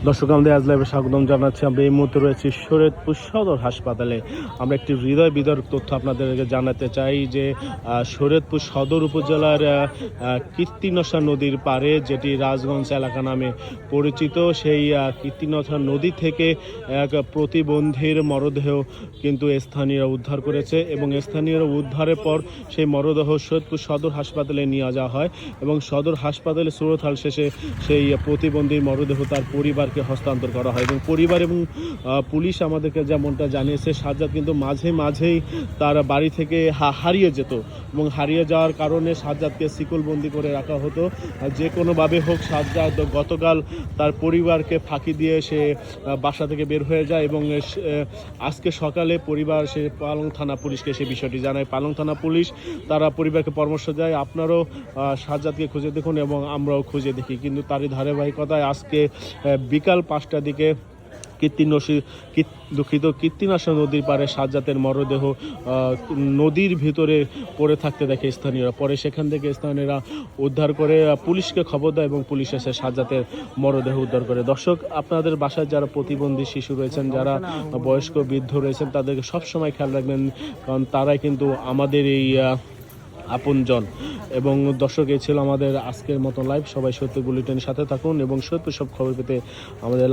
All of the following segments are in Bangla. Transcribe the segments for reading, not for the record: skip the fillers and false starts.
দর্শক আমাদের আজ লাইভে স্বাগতম জানাচ্ছি। আমরা এই মুহূর্তে রয়েছি শরীয়তপুর সদর হাসপাতালে। আমরা একটি হৃদয় বিদারক তথ্য আপনাদেরকে জানাতে চাই যে শরীয়তপুর সদর উপজেলার কীর্তিনশা নদীর পাড়ে, যেটি রাজগঞ্জ এলাকা নামে পরিচিত, সেই কীর্তিনশা নদী থেকে এক প্রতিবন্ধীর মরদেহ কিন্তু স্থানীয়রা উদ্ধার করেছে এবং স্থানীয়রা উদ্ধারের পর সেই মরদেহ শরীয়তপুর সদর হাসপাতালে নিয়ে যাওয়া হয় এবং সদর হাসপাতালে সুরতহাল শেষে সেই প্রতিবন্ধীর মরদেহ তার পরিবারকে হস্তান্তর করা হয়। এবং পরিবার এবং পুলিশ আমাদেরকে যেমনটা জানিয়েছে, সাজ্জাদ কিন্তু মাঝে মাঝেই তার বাড়ি থেকে হারিয়ে যেত এবং হারিয়ে যাওয়ার কারণে সাজ্জাদকে শিকলবন্দি করে রাখা হতো। যে কোনোভাবে হোক সাজ্জাদ গতকাল তার পরিবারকে ফাঁকি দিয়ে সে বাসা থেকে বের হয়ে যায় এবং আজকে সকালে পরিবার সে পালং থানা পুলিশকে সে বিষয়টি জানায়। পালং থানা পুলিশ তারা পরিবারকে পরামর্শ দেয়, আপনারাও সাজ্জাদকে খুঁজে দেখুন এবং আমরাও খুঁজে দেখি। কিন্তু তারই ধারাবাহিকতায় আজকে বিকাল 5টার দিকে কীর্তিনাশা নদীর পাড়ে সাজ্জাদের মরদেহ নদীর ভিতরে পড়ে থাকতে দেখে স্থানীয়রা। পরে সেখান থেকে স্থানীয়রা উদ্ধার করে পুলিশকে খবর দেয় এবং পুলিশ এসে সাজ্জাদের মরদেহ উদ্ধার করে। দর্শক, আপনাদের বাসায় যারা প্রতিবন্ধী শিশু রয়েছেন, যারা বয়স্ক বৃদ্ধ রয়েছেন, তাদেরকে সবসময় খেয়াল রাখবেন, কারণ তারাই কিন্তু আমাদের এই আপনজন। এবং দর্শক, এই ছিল আমাদের আজকের মতো লাইভ। সবাই সত্য বুলেটিনের সাথে থাকুন এবং সত্য সব খবর পেতে আমাদের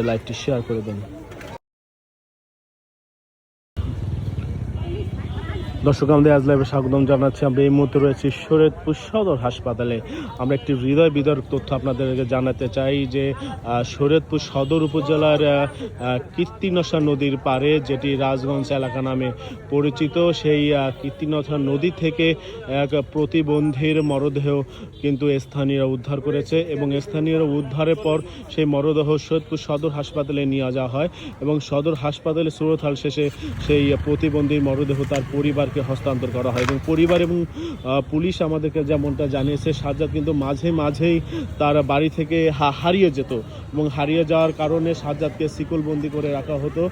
লাইভটি শেয়ার করে দেন। দর্শক আমাদের আজ লাইভে স্বাগতম জানাচ্ছি। আমরা এই মুহূর্তে রয়েছি শরীয়তপুর সদর হাসপাতালে। আমরা একটি হৃদয় বিদারক তথ্য আপনাদেরকে জানাতে চাই যে শরীয়তপুর সদর উপজেলার কীর্তিনশা নদীর পাড়ে, যেটি রাজগঞ্জ এলাকা নামে পরিচিত, সেই কীর্তিনশা নদী থেকে এক প্রতিবন্ধীর মরদেহ কিন্তু স্থানীয়রা উদ্ধার করেছে এবং স্থানীয়রা উদ্ধারের পর সেই মরদেহ শরীয়তপুর সদর হাসপাতালে নিয়ে যাওয়া হয় এবং সদর হাসপাতালে সুরতহাল শেষে সেই প্রতিবন্ধীর মরদেহ তার পরিবারকে হস্তান্তর করা হয়। এবং পরিবার এবং পুলিশ আমাদেরকে যেমনটা জানিয়েছে, সাজ্জাদ কিন্তু মাঝে মাঝেই তার বাড়ি থেকে হারিয়ে যেত এবং হারিয়ে যাওয়ার কারণে সাজ্জাদকে শিকলবন্দি করে রাখা হতো।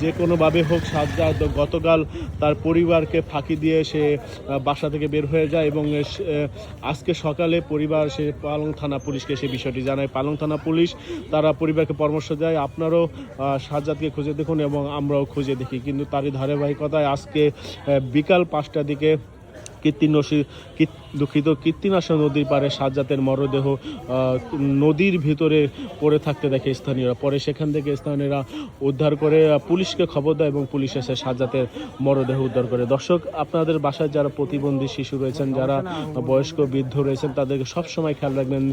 যে কোনোভাবে হোক সাজ্জাদ গতকাল তার পরিবারকে ফাঁকি দিয়ে সে বাসা থেকে বের হয়ে যায় এবং আজকে সকালে পরিবার সে পালং থানা পুলিশকে সে বিষয়টি জানায়। পালং থানা পুলিশ তারা পরিবারকে পরামর্শ দেয়, আপনারাও সাজ্জাদকে খুঁজে দেখুন এবং আমরাও খুঁজে দেখি। কিন্তু তারই ধারাবাহিকতায় আজকে বিকাল 5টার দিকে কীর্তিনাশা নদীর পাড়ে সাজ্জাদের মরদেহ নদীর ভিতরে পড়ে থাকতে দেখে স্থানীয়রা। পরে সেখান থেকে স্থানীয়রা উদ্ধার করে পুলিশকে খবর দেয় এবং পুলিশ এসে সাজ্জাদের মরদেহ উদ্ধার করে। দর্শক, আপনাদের বাসায় যারা প্রতিবন্ধী শিশু রয়েছেন, যারা বয়স্ক বৃদ্ধ রয়েছেন, তাদেরকে সবসময় খেয়াল রাখবেন।